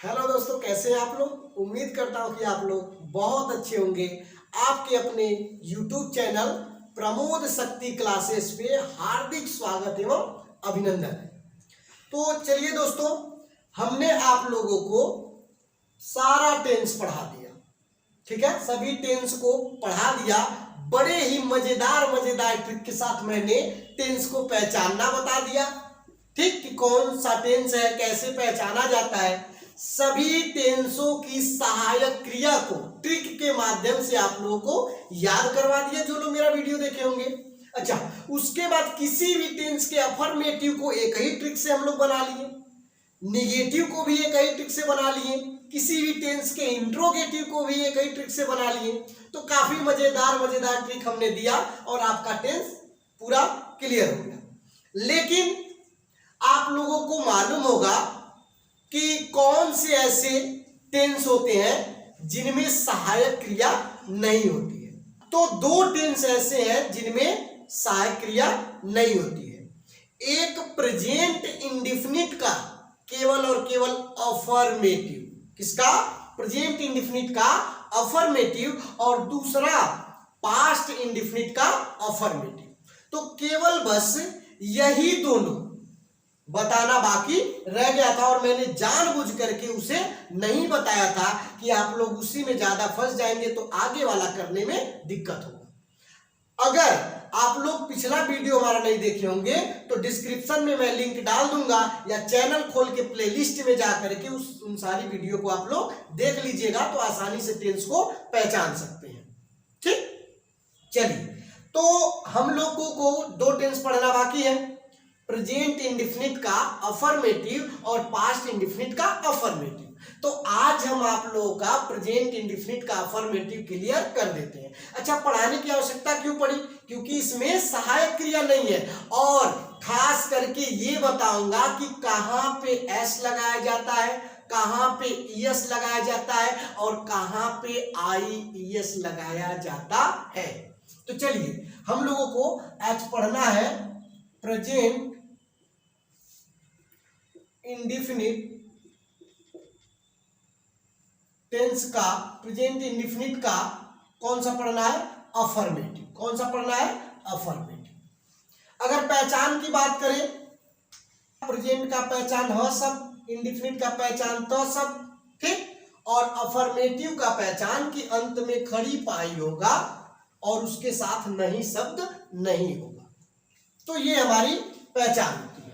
Hello दोस्तों, कैसे हैं आप लोग। उम्मीद करता हूं कि आप लोग बहुत अच्छे होंगे। आपके अपने YouTube चैनल प्रमोद शक्ति क्लासेस पे हार्दिक स्वागत एवं अभिनंदन। तो चलिए दोस्तों, हमने आप लोगों को सारा टेंस पढ़ा दिया। ठीक है, सभी टेंस को पढ़ा दिया। बड़े ही मजेदार ट्रिक के साथ मैंने टेंस को पहचानना बता दिया। ठीक, कि कौन सा टेंस है, कैसे पहचाना जाता है। सभी टेंसों की सहायक क्रिया को ट्रिक के माध्यम से आप लोगों को याद करवा दिया, जो लोग मेरा वीडियो देखे होंगे। अच्छा, उसके बाद किसी भी टेंस के अफर्मेटिव को एक ही ट्रिक से हम लोग बना लिए, निगेटिव को भी एक ही ट्रिक से बना लिए, किसी भी टेंस के इंट्रोगेटिव को भी एक ही ट्रिक से बना लिए। तो काफी मजेदार ट्रिक हमने दिया और आपका टेंस पूरा क्लियर हो गया। लेकिन आप लोगों को मालूम होगा कि कौन से ऐसे टेंस होते हैं जिनमें सहायक क्रिया नहीं होती है। तो दो टेंस ऐसे हैं जिनमें सहायक क्रिया नहीं होती है। एक प्रेजेंट इंडेफिनिट का केवल और केवल अफर्मेटिव, किसका? प्रेजेंट इंडेफिनिट का अफर्मेटिव, और दूसरा पास्ट इंडेफिनिट का अफर्मेटिव। तो केवल बस यही दोनों बताना बाकी रह गया था, और मैंने जानबूझ करके उसे नहीं बताया था कि आप लोग उसी में ज्यादा फंस जाएंगे तो आगे वाला करने में दिक्कत होगा। अगर आप लोग पिछला वीडियो हमारा नहीं देखे होंगे तो डिस्क्रिप्शन में मैं लिंक डाल दूंगा, या चैनल खोल के प्लेलिस्ट में जा करके उन सारी वीडियो को आप लोग देख लीजिएगा, तो आसानी से टेंस को पहचान सकते हैं। ठीक, चलिए, तो हम लोगों को दो टेंस पढ़ना बाकी है, प्रेजेंट इंडेफिनिट का अफर्मेटिव और पास्ट इंडेफिनिट का अफर्मेटिव। तो आज हम आप लोगों का प्रेजेंट इंडेफिनिट का अफर्मेटिव क्लियर कर देते हैं। अच्छा, पढ़ाने की आवश्यकता क्यों पड़ी? क्योंकि इसमें सहायक क्रिया नहीं है, और खास करके ये बताऊंगा कि कहां पे एस लगाया जाता है, कहां पे ईएस लगाया जाता है, और कहां पे आईईएस लगाया जाता है। तो चलिए, हम लोगों को आज पढ़ना है प्रेजेंट इंडेफिनिट टेंस का, प्रेजेंट इंडेफिनिट का कौन सा पढ़ना है? अफर्मेटिव। कौन सा पढ़ना है? अफर्मेटिव। अगर पहचान की बात करें, प्रेजेंट का पहचान ह शब्द, इंडेफिनिट का पहचान त शब्द, ठीक, और अफर्मेटिव का पहचान की अंत में खड़ी पाई होगा और उसके साथ नहीं शब्द नहीं होगा। तो ये हमारी पहचान होती है।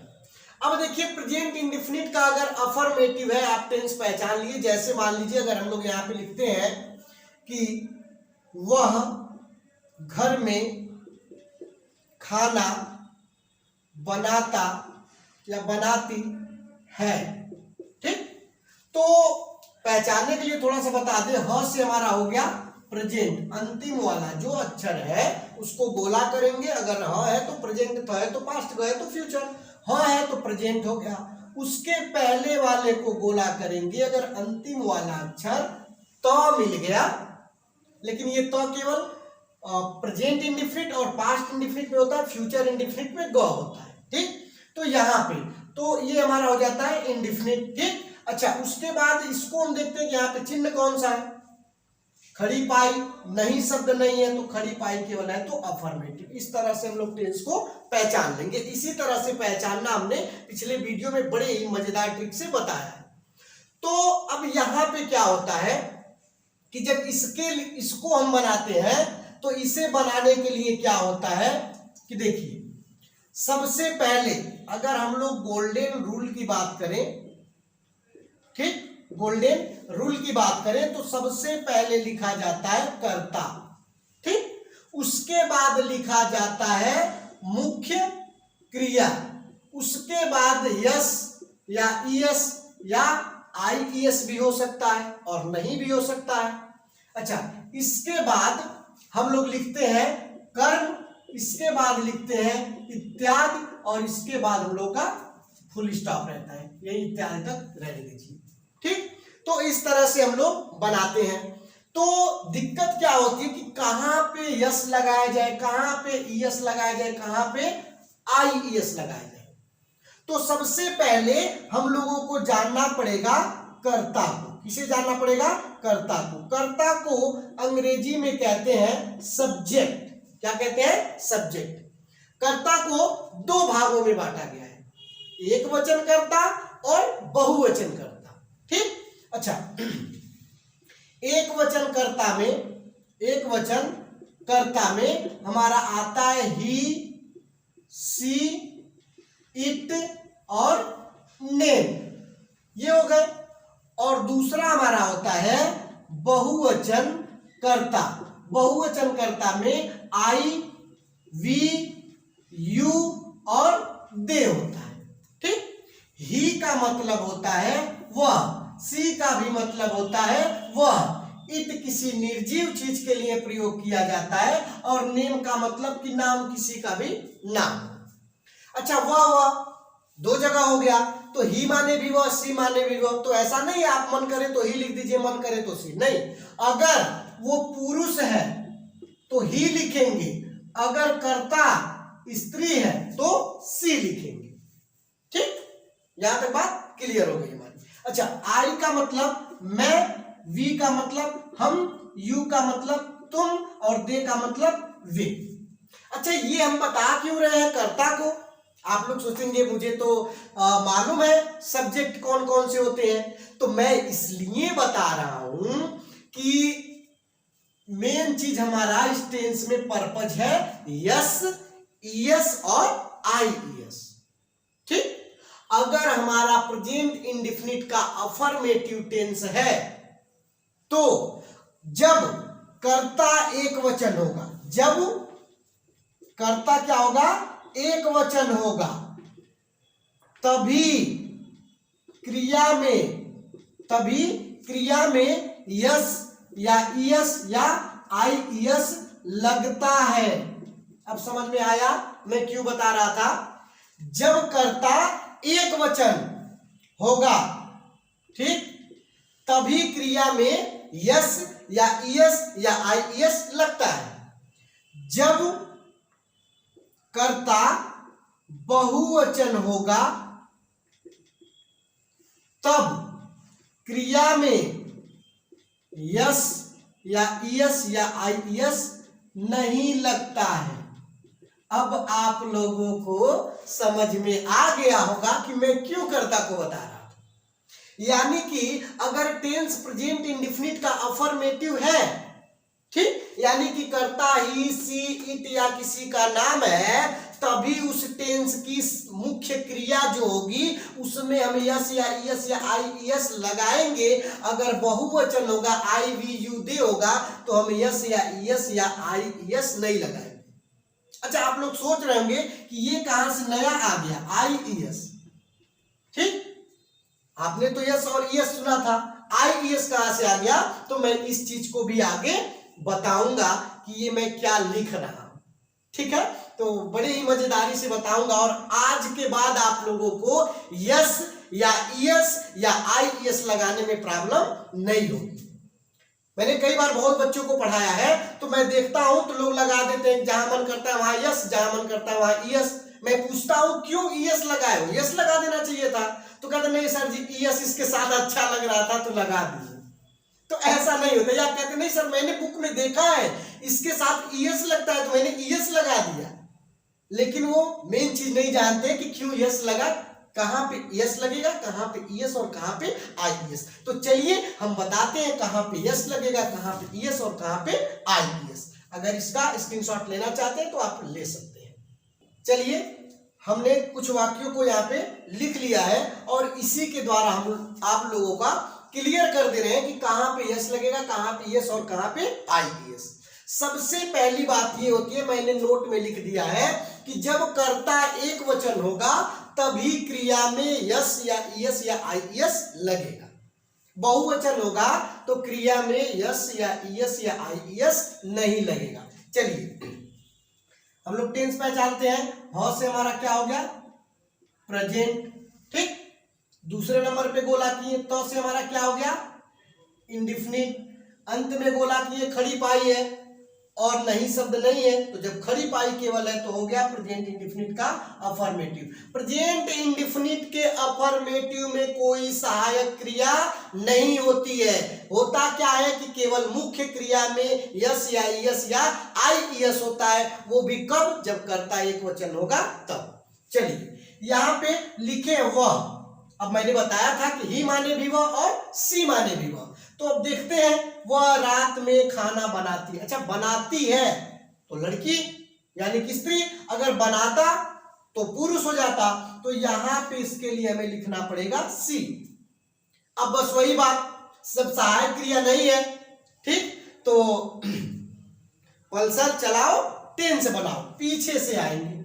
अब देखिए, प्रेजेंट इंडेफिनिट का अगर अफर्मेटिव है, आप टेंस पहचान लिए। जैसे मान लीजिए, अगर हम लोग यहाँ पे लिखते हैं कि वह घर में खाना बनाता या बनाती है। ठीक, तो पहचानने के लिए थोड़ा सा बता दें, ह से हमारा हो गया प्रेजेंट, अंतिम वाला जो अक्षर है उसको गोला करेंगे। अगर ह है तो प्रेजेंट, तो है तो पास्ट, गए तो फ्यूचर। ह है तो प्रेजेंट हो गया, उसके पहले वाले को गोला करेंगे अगर अंतिम वाला अक्षर त मिल गया। लेकिन ये त केवल प्रेजेंट इंडेफिनिट और पास्ट इंडेफिनिट में होता है, फ्यूचर इंडेफिनिट में ग होता है। ठीक, तो यहाँ पे तो ये हमारा हो जाता है इंडेफिनिट। ठीक, अच्छा, उसके बाद इसको हम देखते हैं कि यहाँ पे चिन्ह कौन सा है? खड़ी पाई, नहीं शब्द नहीं है तो खड़ी पाई केवल है, तो अफर्मेटिव। इस तरह से हम लोग टेंस को पहचान लेंगे। इसी तरह से पहचानना हमने पिछले वीडियो में बड़े ही मजेदार ट्रिक से बताया है। तो अब यहाँ पे क्या होता है कि जब इसको हम बनाते हैं, तो इसे बनाने के लिए क्या होता है कि देखिए, सबसे पहले अगर हम लोग गोल्डन रूल की बात करें, ठीक, गोल्डन रूल की बात करें, तो सबसे पहले लिखा जाता है कर्ता। ठीक, उसके बाद लिखा जाता है मुख्य क्रिया, उसके बाद यस या ईएस या आईईएस भी हो सकता है और नहीं भी हो सकता है। अच्छा, इसके बाद हम लोग लिखते हैं कर्म, इसके बाद लिखते हैं इत्यादि, और इसके बाद हम लोग का फुल स्टॉप रहता है, यही इत्यादि तक रहने दीजिए। ठीक, तो इस तरह से हम लोग बनाते हैं। तो दिक्कत क्या होती है कि कहां पे यस लगाया जाए, कहां पे ईएस लगाया जाए, कहां पे आईईएस लगाया जाए। तो सबसे पहले हम लोगों को जानना पड़ेगा कर्ता को। किसे जानना पड़ेगा? कर्ता को। कर्ता को अंग्रेजी में कहते हैं सब्जेक्ट। क्या कहते हैं? सब्जेक्ट। कर्ता को दो भागों में बांटा गया है, एक वचन कर्ता और बहुवचन कर्ता। ठीक, अच्छा, एक वचन कर्ता में हमारा आता है ही, सी, इट और नेम, ये हो गए। और दूसरा हमारा होता है बहुवचन कर्ता। बहुवचन कर्ता में आई, वी, यू और दे होता है। ठीक, ही का मतलब होता है वह, सी का भी मतलब होता है वह, इट किसी निर्जीव चीज के लिए प्रयोग किया जाता है और नेम का मतलब कि नाम, किसी का भी नाम। अच्छा, वह दो जगह हो गया, तो ही माने भी वह, सी माने भी वह। तो ऐसा नहीं आप मन करे तो ही लिख दीजिए, मन करे तो सी, नहीं। अगर वो पुरुष है तो ही लिखेंगे, अगर कर्ता स्त्री है तो सी लिखेंगे। ठीक, यहां तक बात क्लियर हो गई हमारी। अच्छा, आई का मतलब मैं, वी का मतलब हम, यू का मतलब तुम और दे का मतलब वे। अच्छा, ये हम बता क्यों रहे हैं कर्ता को? आप लोग सोचेंगे मुझे तो मालूम है सब्जेक्ट कौन कौन से होते हैं। तो मैं इसलिए बता रहा हूं कि मेन चीज हमारा इस टेंस में पर्पज है यस, ईएस और आईईएस। ठीक, अगर हमारा प्रेजेंट इंडेफिनिट का अफर्मेटिव टेंस है तो जब कर्ता एक वचन होगा, जब कर्ता क्या होगा? एक वचन होगा, तभी क्रिया में यस या ईएस या आईईएस लगता है। अब समझ में आया मैं क्यों बता रहा था? जब कर्ता एक वचन होगा, ठीक, तभी क्रिया में यस या ईएस या आईईएस लगता है। जब कर्ता बहुवचन होगा तब क्रिया में यस या ईएस या आईईएस नहीं लगता है। अब आप लोगों को समझ में आ गया होगा कि मैं क्यों कर्ता को बता रहा था। यानी कि अगर टेंस प्रेजेंट इंडेफिनिट का अफर्मेटिव है, ठीक, यानी कि कर्ता ही, सी, इट या किसी का नाम है, तभी उस टेंस की मुख्य क्रिया जो होगी उसमें हम यस या ईएस या आईईएस लगाएंगे। अगर बहुवचन होगा, आई, वी, यू, दे होगा, तो हम यस या ईएस या आईईएस नहीं लगाएंगे। अच्छा, आप लोग सोच रहे होंगे कि ये कहां से नया आ गया आईईएस। ठीक, आपने तो यस और ईएस सुना था, आईईएस कहां से आ गया? तो मैं इस चीज को भी आगे बताऊंगा कि ये मैं क्या लिख रहा हूं। ठीक है, तो बड़े ही मजेदारी से बताऊंगा और आज के बाद आप लोगों को यस या ईएस या आईईएस लगाने में प्रॉब्लम नहीं होगी। मैंने कई बार बहुत बच्चों को पढ़ाया है, तो मैं देखता हूं तो लोग लगा देते हैं, जहां मन करता है वहां यस, जहां मन करता है वहां ईएस। मैं पूछता हूं क्यों ईएस लगाए हो? यस लगा देना चाहिए था। तो कहते नहीं सर जी, ईएस इसके साथ अच्छा लग रहा था तो लगा दिए। तो ऐसा नहीं होता। या कहते नहीं सर, मैंने बुक में देखा है इसके साथ ईएस लगता है तो मैंने ईएस लगा दिया। लेकिन वो मेन चीज नहीं जानते कि क्यों यस लगा, कहां पे यस लगेगा, कहां पे ईएस और कहां पे आईईएस। तो चलिए हम बताते हैं कहां पे यस लगेगा, कहां पे ईएस और कहां पे आईईएस। अगर इसका स्क्रीनशॉट लेना चाहते हैं तो आप ले सकते हैं। चलिए, हमने कुछ वाक्यों को यहाँ पे लिख लिया है और इसी के द्वारा हम आप लोगों का क्लियर कर दे रहे हैं कि कहां पे यस लगेगा, कहां पे ईएस और कहां पे आईईएस। सबसे पहली बात ये होती है, मैंने नोट में लिख दिया है कि जब कर्ता एक वचन होगा तभी क्रिया में यस या ईएस या आईईएस लगेगा। बहुवचन होगा तो क्रिया में यस या ईएस या आईईएस नहीं लगेगा। चलिए हम लोग टेंस पहचानते हैं। हौ से हमारा क्या हो गया? प्रेजेंट। ठीक, दूसरे नंबर पे गोला किए, तो से हमारा क्या हो गया? इंडेफिनिट। अंत में गोला किए, खड़ी पाई है, और नहीं शब्द नहीं है, तो जब खड़ी पाई केवल है तो हो गया प्रेजेंट इंडेफिनिट का अफर्मेटिव। प्रेजेंट इंडेफिनिट के अफर्मेटिव में कोई सहायक क्रिया नहीं होती है। होता क्या है कि केवल मुख्य क्रिया में यस या ईएस या आईईएस होता है, वो भी कब, जब कर्ता एक वचन होगा तब। चलिए यहां पे लिखे वह, अब मैंने बताया था कि ही माने भी वह और सी माने भी वह, तो अब देखते हैं वह रात में खाना बनाती है। अच्छा, बनाती है तो लड़की यानी कि स्त्री, अगर बनाता तो पुरुष हो जाता, तो यहां पे इसके लिए हमें लिखना पड़ेगा सी। अब बस वही बात, सब सहायक क्रिया नहीं है, ठीक, तो पल्सर चलाओ, टेंस बनाओ, पीछे से आएंगे।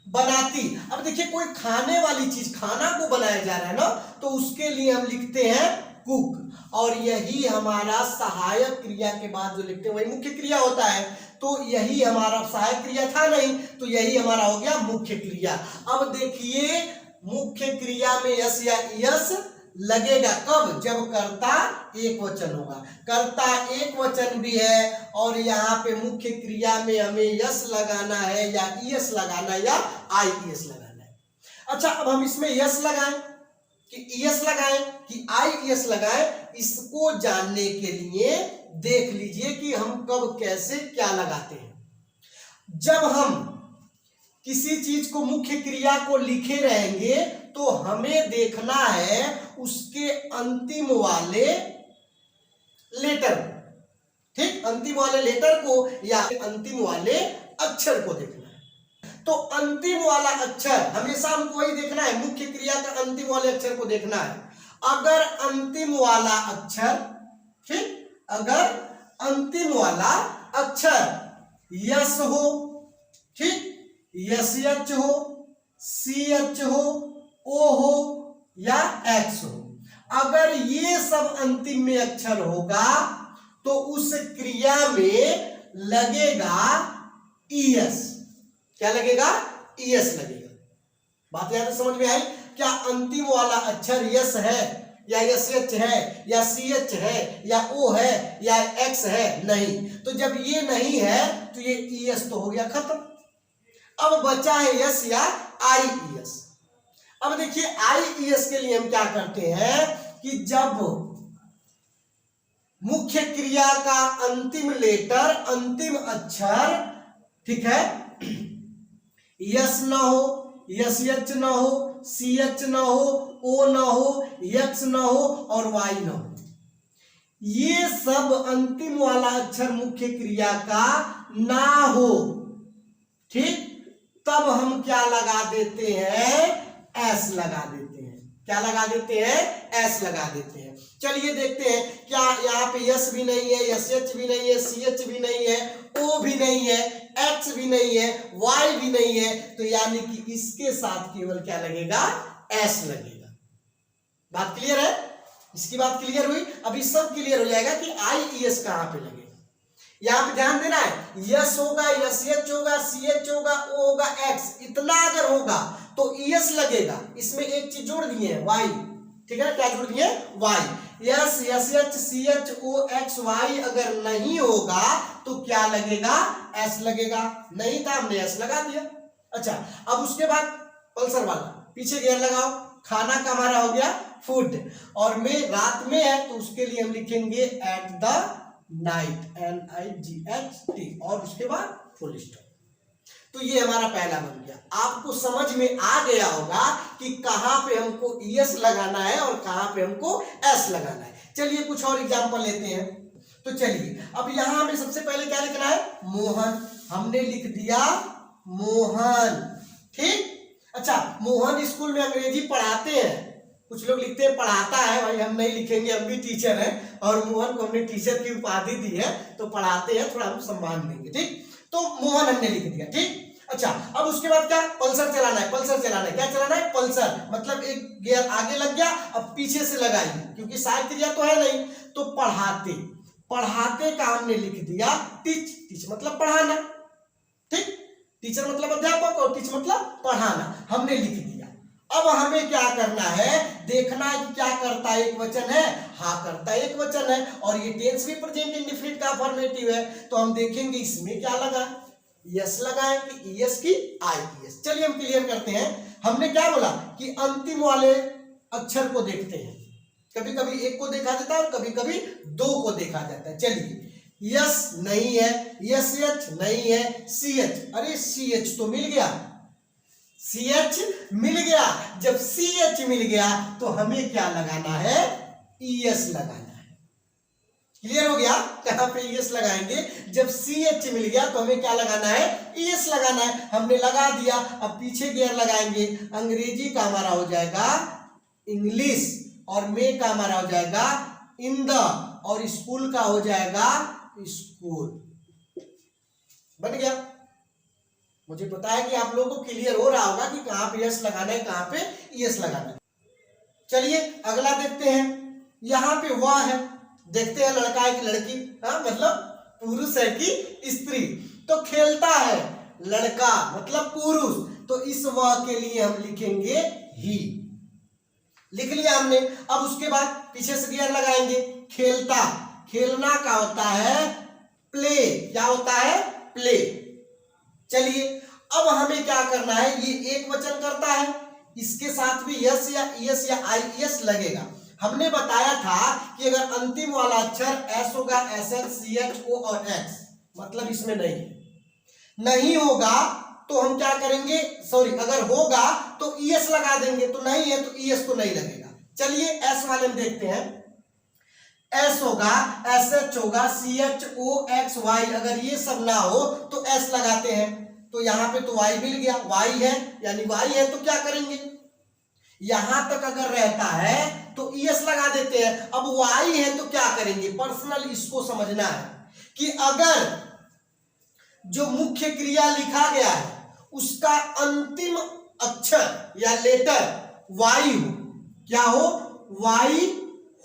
बनाती, अब देखिए कोई खाने वाली चीज, खाना को बनाया जा रहा है ना, तो उसके लिए हम लिखते हैं कुक, और यही हमारा सहायक क्रिया के बाद जो लिखते हैं वही मुख्य क्रिया होता है, तो यही हमारा सहायक क्रिया था नहीं, तो यही हमारा हो गया मुख्य क्रिया। अब देखिए मुख्य क्रिया में यस या यस लगेगा कब, जब कर्ता एक वचन होगा। कर्ता एक वचन भी है और यहाँ पे मुख्य क्रिया में हमें यस लगाना है या ईएस लगाना है या आईईएस लगाना है। अच्छा, अब हम इसमें यस लगाएं कि ईएस लगाएं कि आईईएस लगाएं, इसको जानने के लिए देख लीजिए कि हम कब कैसे क्या लगाते हैं। जब हम किसी चीज को मुख्य क्रिया को लिखे रहेंगे तो हमें देखना है उसके अंतिम वाले लेटर, ठीक, अंतिम वाले लेटर को या अंतिम वाले अक्षर को देखना है। तो अंतिम वाला अक्षर हमेशा हमको वही देखना है, मुख्य क्रिया का अंतिम वाले अक्षर को देखना है। अगर अंतिम वाला अक्षर, ठीक, अगर अंतिम वाला अक्षर यस हो, ठीक, यस एच हो, सी एच हो, ओ हो या एक्स हो, अगर ये सब अंतिम में अक्षर होगा तो उस क्रिया में लगेगा ईएस। क्या लगेगा? ईएस लगेगा। बात यहां तक समझ में आई? क्या अंतिम वाला अक्षर यस है या यस एच है या सी एच है या ओ है या एक्स है? नहीं। तो जब ये नहीं है तो ये ईएस तो हो गया खत्म। अब बचा है यस या आईईएस। अब देखिए आईईएस के लिए हम क्या करते हैं कि जब मुख्य क्रिया का अंतिम लेटर, अंतिम अक्षर, ठीक है, यस ना हो, यस एच ना हो, सी एच ना हो, ओ ना हो, एक्स ना हो और वाई ना हो, ये सब अंतिम वाला अक्षर मुख्य क्रिया का ना हो, ठीक, तब हम क्या लगा देते हैं? एस लगा देते हैं। क्या लगा देते हैं? एस लगा देते हैं। चलिए देखते हैं, क्या यहाँ पे यस भी नहीं है, यस एच भी नहीं है, सी एच भी नहीं है, ओ भी नहीं है, एक्स भी नहीं है, वाई भी नहीं है, तो यानी कि इसके साथ केवल क्या लगेगा? एस लगेगा। बात क्लियर है? इसकी बात क्लियर हुई। अभी सब क्लियर हो जाएगा कि आईईएस कहां पे लगेगा। यहां पे ध्यान देना है, यस होगा, यस एच होगा, सी एच होगा, ओ होगा, एक्स, इतना अगर होगा तो ईएस लगेगा। इसमें एक चीज जोड़ दिए हैं, वाई, ठीक है, क्या जोड़ दिए? Y. Yes, yes H, C H, O, X, Y अगर नहीं होगा तो क्या लगेगा? एस लगेगा। नहीं था, हमने एस लगा दिया। अच्छा, अब उसके बाद पल्सर वाला पीछे गियर लगाओ। खाना का हमारा हो गया फूड, और में रात में है तो उसके लिए हम लिखेंगे एट द नाइट, NIGHT, और उसके बाद फुल स्टॉप। तो ये हमारा पहला बन गया। आपको समझ में आ गया होगा कि कहां पे हमको ईएस लगाना है और कहां पे हमको एस लगाना है। चलिए कुछ और एग्जांपल लेते हैं। तो चलिए अब यहां हमें सबसे पहले क्या लिखना है? मोहन। हमने लिख दिया मोहन, ठीक। अच्छा, मोहन स्कूल में अंग्रेजी पढ़ाते हैं। कुछ लोग लिखते हैं पढ़ाता है, भाई हम नहीं लिखेंगे, हम भी टीचर हैं और मोहन को हमने टीचर की उपाधि दी है तो पढ़ाते हैं, थोड़ा हम सम्मान देंगे, ठीक। तो मोहन हमने लिख दिया, ठीक। अच्छा, अब उसके बाद क्या? पल्सर चलाना है। पल्सर चलाना है, क्या चलाना है? पल्सर, मतलब एक गियर आगे लग गया, अब पीछे से लगाइए क्योंकि सहायक क्रिया तो है नहीं। तो पढ़ाते, पढ़ाते का हमने लिख दिया टीच। टीच मतलब पढ़ाना, ठीक। टीचर मतलब अध्यापक और टीच मतलब पढ़ाना, हमने लिख दिया। अब हमें क्या करना है, देखना है कि क्या करता है एक वचन है, हाँ करता है एक वचन है, और ये टेंस भी प्रेजेंट इंडेफिनिट का अफर्मेटिव है। तो हम देखेंगे इसमें क्या लगा, यस लगाए कि ईएस की आईईएस। चलिए हम क्लियर करते हैं। हमने क्या बोला कि अंतिम वाले अक्षर को देखते हैं, कभी कभी एक को देखा जाता है और कभी कभी दो को देखा जाता है। चलिए यस नहीं है, यस एच नहीं है, सी एच, अरे सी एच तो मिल गया, सी एच मिल गया। जब सी एच मिल गया तो हमें क्या लगाना है, ईएस लगाना है। क्लियर हो गया, कहां पे ईएस लगाएंगे, जब सी एच मिल गया तो हमें क्या लगाना है, ईएस लगाना है। हमने लगा दिया, अब पीछे गियर लगाएंगे। अंग्रेजी का हमारा हो जाएगा इंग्लिश, और मे का हमारा हो जाएगा इन द, और स्कूल का हो जाएगा स्कूल। बन गया। मुझे पता है कि आप लोगों को क्लियर हो रहा होगा कि कहां पे यस लगाना है, कहां पे यस लगाना है। चलिए अगला देखते हैं। यहां पे वह है, देखते हैं लड़का है कि लड़की, हाँ मतलब पुरुष है कि स्त्री। तो खेलता है लड़का मतलब पुरुष, तो इस वह के लिए हम लिखेंगे ही। लिख लिया हमने। अब उसके बाद पीछे से गियर लगाएंगे। खेलता, खेलना का होता है प्ले, क्या होता है, प्ले। चलिए अब हमें क्या करना है, ये एक वचन करता है, इसके साथ भी यस या ईएस या आईईएस लगेगा। हमने बताया था कि अगर अंतिम वाला अक्षर एस होगा, S H C H O और एक्स, मतलब इसमें नहीं है, नहीं होगा तो हम क्या करेंगे, सॉरी अगर होगा तो ईएस लगा देंगे, तो नहीं है तो ईएस तो नहीं लगेगा। चलिए एस वाले में देखते हैं। एस होगा, एस एच होगा, C H O X Y, अगर ये सब ना हो तो एस लगाते हैं। तो यहां पे तो वाई मिल गया, वाई है यानी वाई है, तो क्या करेंगे, यहां तक अगर रहता है तो ईएस लगा देते हैं। अब वाई है तो क्या करेंगे, पर्सनल इसको समझना है कि अगर जो मुख्य क्रिया लिखा गया है उसका अंतिम अक्षर या लेटर वाई हो, क्या हो, वाई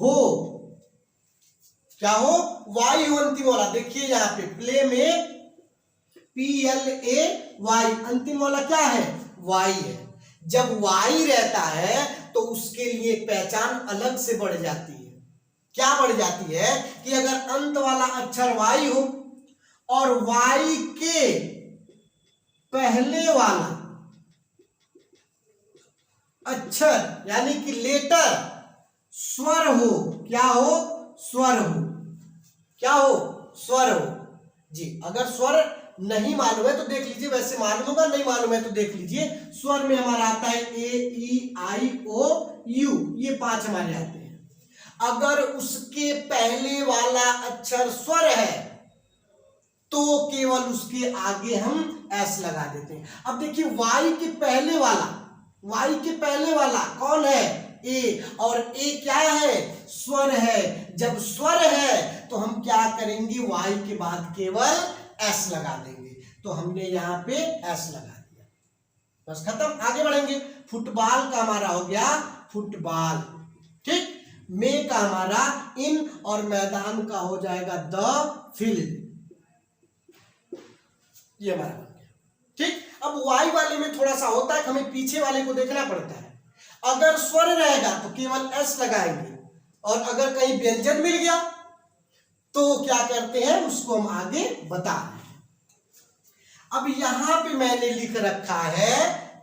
हो, क्या हो, वाई हो अंतिम वाला। देखिए यहां पे प्ले में PLAY, अंतिम वाला क्या है, वाई है। जब वाई रहता है तो उसके लिए पहचान अलग से बढ़ जाती है। क्या बढ़ जाती है कि अगर अंत वाला अक्षर वाई हो और वाई के पहले वाला अक्षर यानी कि लेटर स्वर हो, क्या हो, स्वर हो, क्या हो, स्वर हो जी। अगर स्वर नहीं मालूम है तो देख लीजिए, वैसे मालूम होगा, नहीं मालूम है तो देख लीजिए। स्वर में हमारा आता है ए ई आई ओ यू, ये 5 हमारे आते हैं। अगर उसके पहले वाला अक्षर स्वर है तो केवल उसके आगे हम एस लगा देते हैं। अब देखिए वाई के पहले वाला, वाई के पहले वाला कौन है, ए, और ए क्या है, स्वर है। जब स्वर है तो हम क्या करेंगे, वाई के बाद केवल एस लगा देंगे। तो हमने यहां पे एस लगा दिया, बस खत्म। आगे बढ़ेंगे। फुटबॉल का हमारा हो गया फुटबॉल, ठीक। में का हमारा इन, और मैदान का हो जाएगा द फील्ड, ये हमारा बन गया, ठीक। अब वाई वाले में थोड़ा सा होता है कि हमें पीछे वाले को देखना पड़ता है। अगर स्वर रहेगा तो केवल एस लगाएंगे, और अगर कहीं व्यंजन मिल गया तो क्या करते हैं, उसको हम आगे बता रहे हैं। अब यहां पे मैंने लिख रखा है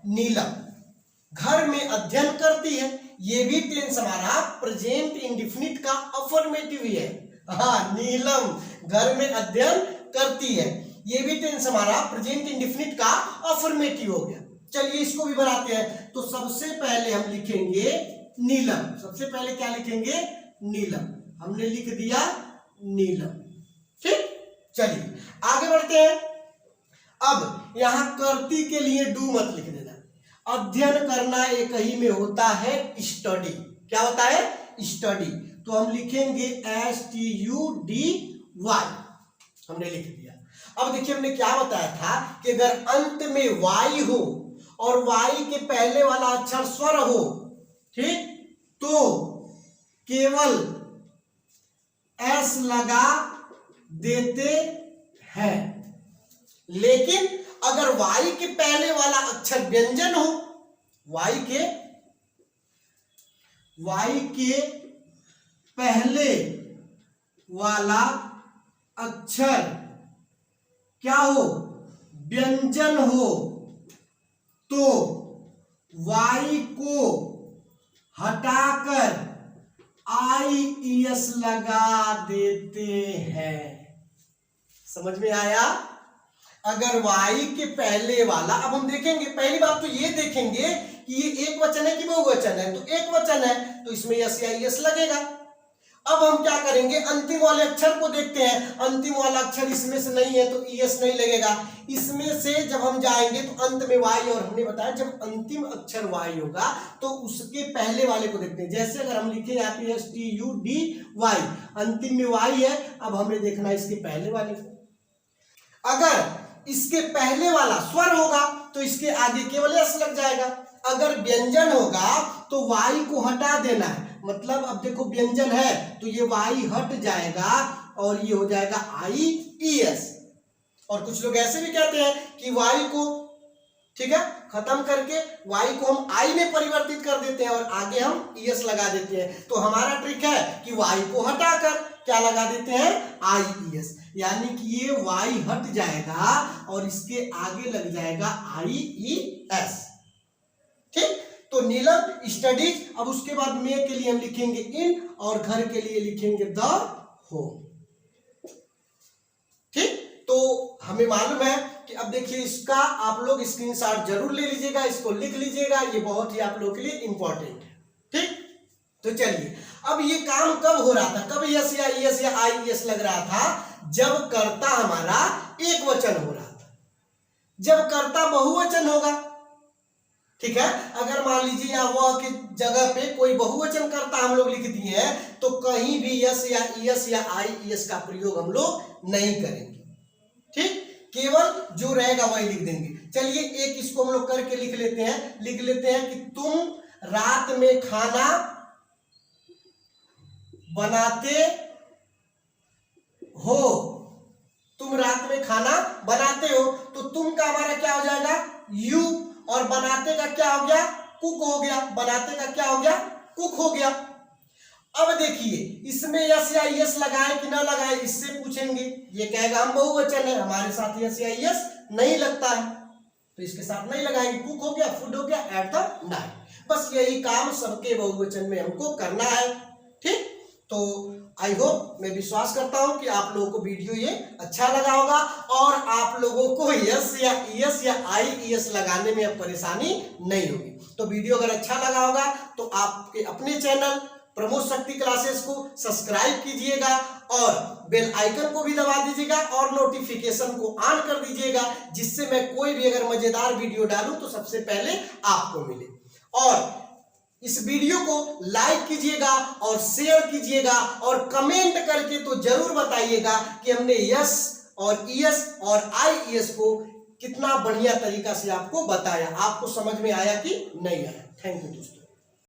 नीलम, घर में अध्ययन करती है। ये भी टेंस हमारा प्रेजेंट इंडेफिनिट का अफर्मेटिव है। हाँ, नीलम घर में अध्ययन करती है, ये भी टेंस हमारा प्रेजेंट इंडेफिनिट का अफर्मेटिव हो गया। चलिए इसको भी बनाते हैं। तो सबसे पहले हम लिखेंगे नीलम, सबसे पहले क्या लिखेंगे, नीलम। हमने लिख दिया नीलम, ठीक। चलिए आगे बढ़ते हैं। अब यहां करती के लिए डू मत लिख देना। अध्ययन करना एक ही में होता है स्टडी, क्या होता है, स्टडी। तो हम लिखेंगे STUDY, हमने लिख दिया। अब देखिए हमने क्या बताया था कि अगर अंत में वाई हो और वाई के पहले वाला अक्षर स्वर हो, ठीक, तो केवल एस लगा देते हैं। लेकिन अगर वाई के पहले वाला अक्षर व्यंजन हो, वाई के y के पहले वाला अक्षर क्या हो, व्यंजन हो, तो y को हटाकर IES लगा देते हैं। समझ में आया? अगर y के पहले वाला, अब हम देखेंगे, पहली बात तो ये देखेंगे कि ये एक वचन है कि बहुवचन है। तो एक वचन है तो इसमें यस या यस लगेगा। अब हम क्या करेंगे, अंतिम वाले अक्षर को देखते हैं। अंतिम वाला अक्षर इसमें से नहीं है तो ईएस नहीं लगेगा। इसमें से जब हम जाएंगे तो अंत में वाई, और हमने बताया जब अंतिम अक्षर वाई होगा तो उसके पहले वाले को देखते हैं। जैसे अगर हम लिखे यहाँ पे STUDY, अंतिम में वाई है, अब हमें देखना है इसके पहले वाले को। अगर इसके पहले वाला स्वर होगा तो इसके आगे केवल एस लग जाएगा। अगर व्यंजन होगा तो वाई को हटा देना है, मतलब अब देखो व्यंजन है तो ये वाई हट जाएगा और ये हो जाएगा IES। और कुछ लोग ऐसे भी कहते हैं कि वाई को, ठीक है, खत्म करके वाई को हम आई में परिवर्तित कर देते हैं और आगे हम ES लगा देते हैं। तो हमारा ट्रिक है कि वाई को हटाकर क्या लगा देते हैं, IES, यानी कि ये वाई हट जाएगा और इसके आगे लग जाएगा IES। ठीक, तो नीलम स्टडीज। अब उसके बाद में के लिए हम लिखेंगे इन और घर के लिए लिखेंगे द होम। ठीक, तो हमें मालूम है कि अब देखिए इसका आप लोग स्क्रीनशॉट जरूर ले लीजिएगा, इसको लिख लीजिएगा, ये बहुत ही आप लोगों के लिए इंपॉर्टेंट है। ठीक, तो चलिए अब ये काम कब हो रहा था, कब यस या ईएस या IES लग रहा था, जब कर्ता हमारा एक वचन हो रहा था। जब कर्ता बहुवचन होगा, ठीक है, अगर मान लीजिए यहाँ वह की जगह पे कोई बहुवचन कर्ता हम लोग लिख दिए हैं तो कहीं भी यस या ईएस या IES का प्रयोग हम लोग नहीं करेंगे। ठीक, केवल जो रहेगा वही लिख देंगे। चलिए एक इसको हम लोग करके लिख लेते हैं कि तुम रात में खाना बनाते हो। तुम रात में खाना बनाते हो, तो तुम का हमारा क्या हो जाएगा, यू, और बनाते का क्या हो गया, कुक हो गया। बनाते का क्या हो गया, कुक हो गया। अब देखिए इसमें यस या यस लगाए कि ना लगाए, इससे पूछेंगे। ये कहेगा हम बहुवचन है, हमारे साथ यस या यस नहीं लगता है तो इसके साथ नहीं लगाएंगे। कुक हो गया, फूड हो गया, एट द नाइट। बस यही काम सबके बहुवचन में हमको करना है। ठीक, तो आई होप, मैं विश्वास करता हूं कि आप लोगों को वीडियो ये अच्छा लगा होगा और आप लोगों को यस या ईएस या IES लगाने में अब परेशानी नहीं होगी। तो वीडियो अगर अच्छा लगा होगा तो आपके अपने चैनल प्रमोद शक्ति क्लासेस को सब्सक्राइब कीजिएगा और बेल आइकन को भी दबा दीजिएगा और नोटिफिकेशन को ऑन कर दीजिएगा, जिससे मैं कोई भी अगर मजेदार वीडियो डालूं तो सबसे पहले आपको मिले। और इस वीडियो को लाइक कीजिएगा और शेयर कीजिएगा और कमेंट करके तो जरूर बताइएगा कि हमने यस और ईएस और IES को कितना बढ़िया तरीका से आपको बताया, आपको समझ में आया कि नहीं आया। थैंक यू दोस्तों।